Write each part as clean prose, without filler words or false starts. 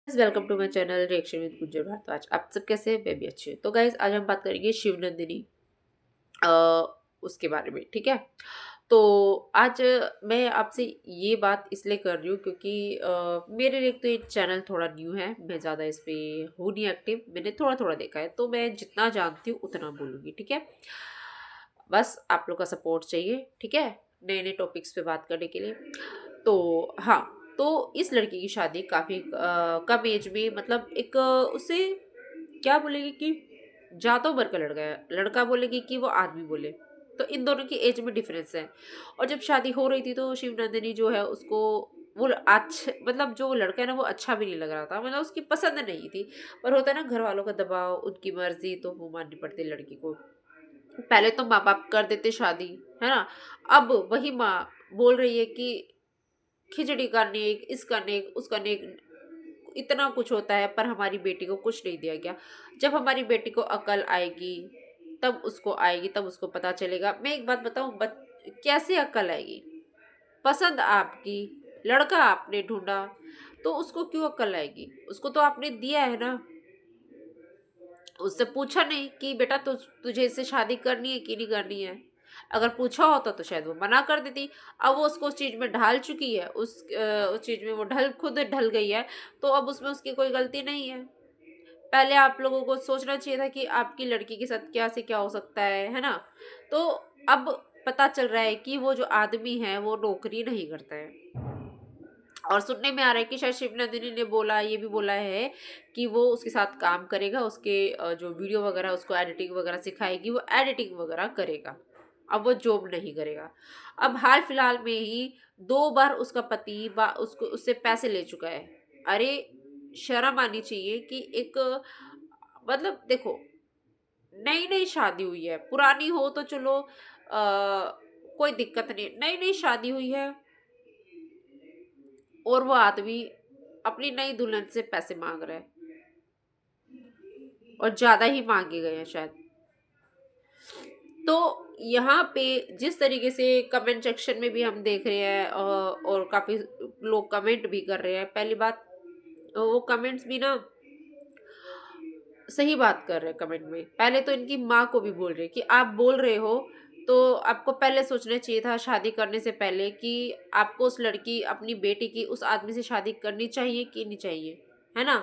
Welcome to my channel reaction with Gujjar Bhardwaj. आप सब कैसे हैं? मैं भी अच्छी हूँ। तो गाइज आज हम बात करेंगे शिवनंदिनी अ, उसके बारे में। ठीक है। तो आज मैं आपसे ये बात इसलिए कर रही हूँ क्योंकि मेरे लिए तो ये चैनल थोड़ा न्यू है। मैं ज़्यादा इस पे हूँ नहीं एक्टिव। मैंने थोड़ा थोड़ा देखा है, तो मैं जितना जानती हूँ उतना बोलूँगी। ठीक है। बस आप लोग का सपोर्ट चाहिए। ठीक है, नए नए टॉपिक्स पे बात करने के लिए। तो हाँ, तो इस लड़की की शादी काफ़ी कम एज में, मतलब एक उसे क्या बोलेगी कि जातो बर का लड़का है, लड़का बोलेगी कि वो आदमी बोले। तो इन दोनों की एज में डिफरेंस है। और जब शादी हो रही थी तो शिवनंदिनी जो है उसको वो अच्छा, मतलब जो लड़का है ना वो अच्छा भी नहीं लग रहा था, मतलब उसकी पसंद नहीं थी। पर होता है ना, घर वालों का दबाव, उनकी मर्जी, तो वो माननी पड़ती है लड़की को। पहले तो माँ बाप कर देते शादी, है ना। अब वही माँ बोल रही है कि खिचड़ी का नेक, इसका नेक, उसका नेक, इतना कुछ होता है, पर हमारी बेटी को कुछ नहीं दिया गया। जब हमारी बेटी को अकल आएगी तब उसको आएगी, तब उसको पता चलेगा। मैं एक बात बताऊं, कैसे अकल आएगी? पसंद आपकी, लड़का आपने ढूंढा, तो उसको क्यों अकल आएगी? उसको तो आपने दिया है ना। उससे पूछा नहीं कि बेटा तुझे इससे शादी करनी है कि नहीं करनी है। अगर पूछा होता तो शायद वो मना कर देती। अब वो उसको उस चीज में ढाल चुकी है, उस चीज में वो खुद ढल गई है। तो अब उसमें उसकी कोई गलती नहीं है। पहले आप लोगों को सोचना चाहिए था कि आपकी लड़की के साथ क्या से क्या हो सकता है ना। तो अब पता चल रहा है कि वो जो आदमी है वो नौकरी नहीं करता है। और सुनने में आ रहा है कि शायद शिवनंदिनी ने बोला, ये भी बोला है कि वो उसके साथ काम करेगा, उसके जो वीडियो वगैरह उसको एडिटिंग वगैरह सिखाएगी, वो एडिटिंग वगैरह करेगा। अब वो जॉब नहीं करेगा। अब हाल फिलहाल में ही 2 बार उसका पति उसको उससे पैसे ले चुका है। अरे, शर्म आनी चाहिए कि एक, मतलब देखो, नई नई शादी हुई है, पुरानी हो तो चलो कोई दिक्कत नहीं। नई नई शादी हुई है और वो आदमी अपनी नई दुल्हन से पैसे मांग रहा है, और ज्यादा ही मांगे गए हैं शायद। तो यहाँ पे जिस तरीके से कमेंट सेक्शन में भी हम देख रहे हैं, और काफी लोग कमेंट भी कर रहे हैं। पहली बात, वो कमेंट्स भी ना सही बात कर रहे हैं। कमेंट में पहले तो इनकी माँ को भी बोल रहे कि आप बोल रहे हो तो आपको पहले सोचना चाहिए था शादी करने से पहले कि आपको उस लड़की, अपनी बेटी की, उस आदमी से शादी करनी चाहिए कि नहीं चाहिए, है ना।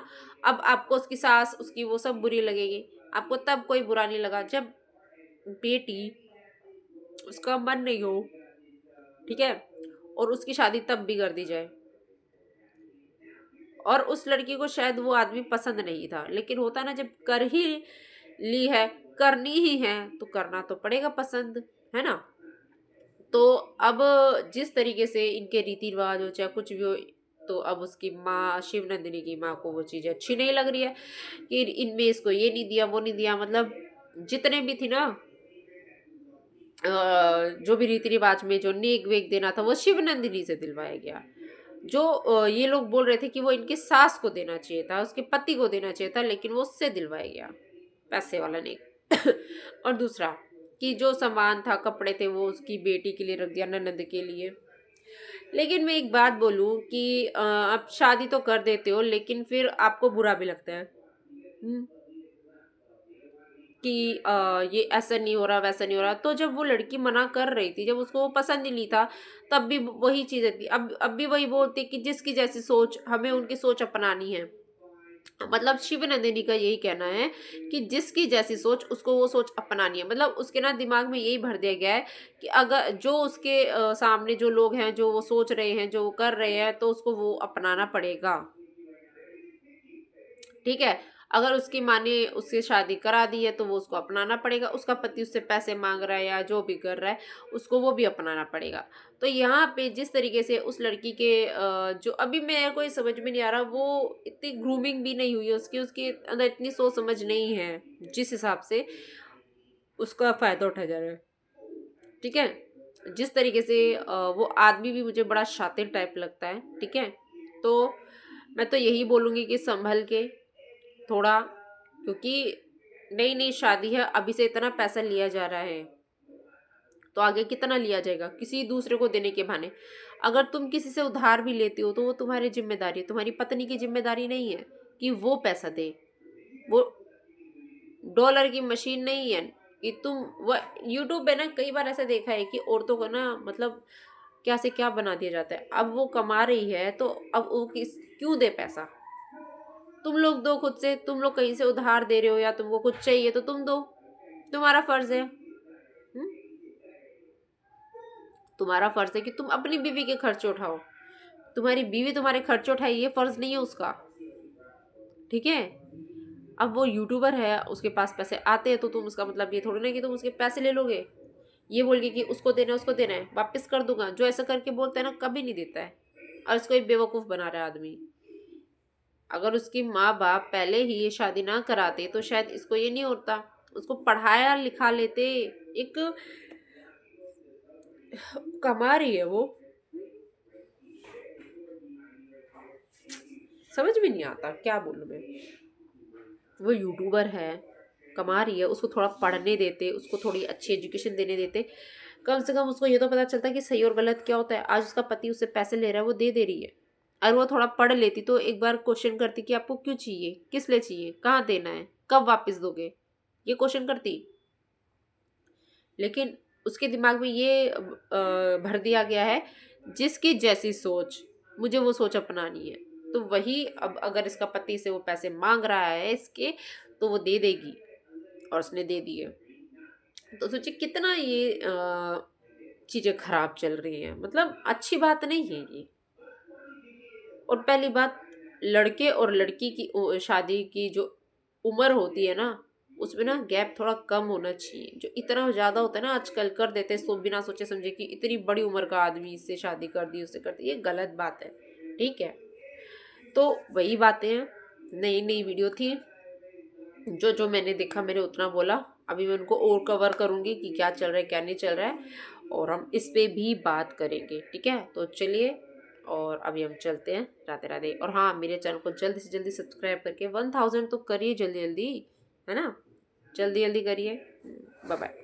अब आपको उसकी सास, उसकी वो सब बुरी लगेगी। आपको तब कोई बुरा नहीं लगा जब बेटी, उसका मन नहीं हो, ठीक है, और उसकी शादी तब भी कर दी जाए। और उस लड़की को शायद वो आदमी पसंद नहीं था, लेकिन होता ना, जब कर ही ली है, करनी ही है, तो करना तो पड़ेगा पसंद, है ना। तो अब जिस तरीके से इनके रीति रिवाज हो चाहे कुछ भी हो, तो अब उसकी माँ, शिवनंदिनी की माँ को वो चीज़ अच्छी नहीं लग रही है कि इनमें इसको ये नहीं दिया, वो नहीं दिया। मतलब जितने भी थी ना, जो भी रीति रिवाज में जो नेक वेक देना था वो शिवनंदिनी से दिलवाया गया। जो ये लोग बोल रहे थे कि वो इनके सास को देना चाहिए था, उसके पति को देना चाहिए था, लेकिन वो उससे दिलवाया गया, पैसे वाला नेक। और दूसरा, कि जो सामान था, कपड़े थे, वो उसकी बेटी के लिए रख दिया, ननद के लिए। लेकिन मैं एक बात बोलूं कि आप शादी तो कर देते हो, लेकिन फिर आपको बुरा भी लगता है। हम्म, कि ये ऐसा नहीं हो रहा, वैसा नहीं हो रहा। तो जब वो लड़की मना कर रही थी, जब उसको वो पसंद ही नहीं था, तब भी वही चीजें थी। अब भी वही बोलती कि जिसकी जैसी सोच, हमें उनकी सोच अपनानी है। मतलब शिवनंदिनी का यही कहना है कि जिसकी जैसी सोच, उसको वो सोच अपनानी है। मतलब उसके ना दिमाग में यही भर दिया गया है कि अगर जो उसके सामने जो लोग हैं, जो वो सोच रहे हैं, जो वो कर रहे हैं, तो उसको वो अपनाना पड़ेगा। ठीक है। अगर उसकी माँ ने उससे शादी करा दी है तो वो उसको अपनाना पड़ेगा। उसका पति उससे पैसे मांग रहा है या जो भी कर रहा है, उसको वो भी अपनाना पड़ेगा। तो यहाँ पे जिस तरीके से उस लड़की के जो अभी मेरे को ये समझ में नहीं आ रहा, वो इतनी ग्रूमिंग भी नहीं हुई है उसकी, उसके अंदर इतनी सोच समझ नहीं है जिस हिसाब से उसका फायदा उठाया जा रहा है। ठीक है। जिस तरीके से वो आदमी भी मुझे बड़ा शातिर टाइप लगता है। ठीक है। तो मैं तो यही बोलूँगी कि संभल के थोड़ा, क्योंकि नई नई शादी है, अभी से इतना पैसा लिया जा रहा है। तो आगे कितना लिया जाएगा किसी दूसरे को देने के बहाने। अगर तुम किसी से उधार भी लेते हो तो वो तुम्हारी जिम्मेदारी है, तुम्हारी पत्नी की जिम्मेदारी नहीं है कि वो पैसा दे। वो डॉलर की मशीन नहीं है कि तुम वो। यूट्यूब पे ना कई बार ऐसा देखा है कि औरतों को ना मतलब क्या से क्या बना दिया जाता है। अब वो कमा रही है तो अब वो किस क्यों दे पैसा। तुम लोग दो खुद से, तुम लोग कहीं से उधार दे रहे हो या तुमको कुछ चाहिए तो तुम दो, तुम्हारा फर्ज है। तुम्हारा फर्ज है कि तुम अपनी बीवी के खर्चे उठाओ। तुम्हारी बीवी तुम्हारे खर्चे उठाए, ये फर्ज नहीं है उसका। ठीक है। अब वो यूट्यूबर है, उसके पास पैसे आते हैं तो तुम उसका मतलब ये थोड़ी ना कि तुम उसके पैसे ले लोगे, ये बोल के कि उसको देना है वापस कर दूंगा। जो ऐसा करके बोलता है ना कभी नहीं देता है, और इसको एक बेवकूफ़ बना रहा है आदमी। अगर उसकी माँ बाप पहले ही ये शादी ना कराते तो शायद इसको ये नहीं होता। उसको पढ़ाया लिखा लेते। एक कमा रही है वो, समझ में नहीं आता क्या बोलूं मैं। वो यूट्यूबर है, कमा रही है, उसको थोड़ा पढ़ने देते, उसको थोड़ी अच्छी एजुकेशन देने देते। कम से कम उसको ये तो पता चलता है कि सही और गलत क्या होता है। आज उसका पति उससे पैसे ले रहा है, वो दे रही है। अगर वो थोड़ा पढ़ लेती तो एक बार क्वेश्चन करती कि आपको क्यों चाहिए, किस लिए चाहिए, कहाँ देना है, कब वापस दोगे, ये क्वेश्चन करती। लेकिन उसके दिमाग में ये भर दिया गया है जिसकी जैसी सोच, मुझे वो सोच अपनानी है। तो वही अब अगर इसका पति से वो पैसे मांग रहा है इसके, तो वो दे देगी, और उसने दे दिए। तो सोचिए कितना ये चीज़ें खराब चल रही हैं, मतलब अच्छी बात नहीं है ये। और पहली बात, लड़के और लड़की की शादी की जो उम्र होती है ना, उसमें ना गैप थोड़ा कम होना चाहिए। जो इतना ज़्यादा होता है ना आजकल, कर देते हैं सो बिना सोचे समझे कि इतनी बड़ी उम्र का आदमी इससे शादी कर दी, उससे कर दी, ये गलत बात है। ठीक है। तो वही बातें हैं, नई नई वीडियो थी, जो जो मैंने देखा मैंने उतना बोला। अभी मैं उनको और कवर करूँगी कि क्या चल रहा है क्या नहीं चल रहा है, और हम इस पे भी बात करेंगे। ठीक है, तो चलिए, और अभी हम चलते हैं। राधे राधे। और हाँ, मेरे चैनल को जल्दी से जल्दी सब्सक्राइब करके 1000 तो करिए जल्दी जल्दी, है ना, जल्दी जल्दी करिए। Bye bye.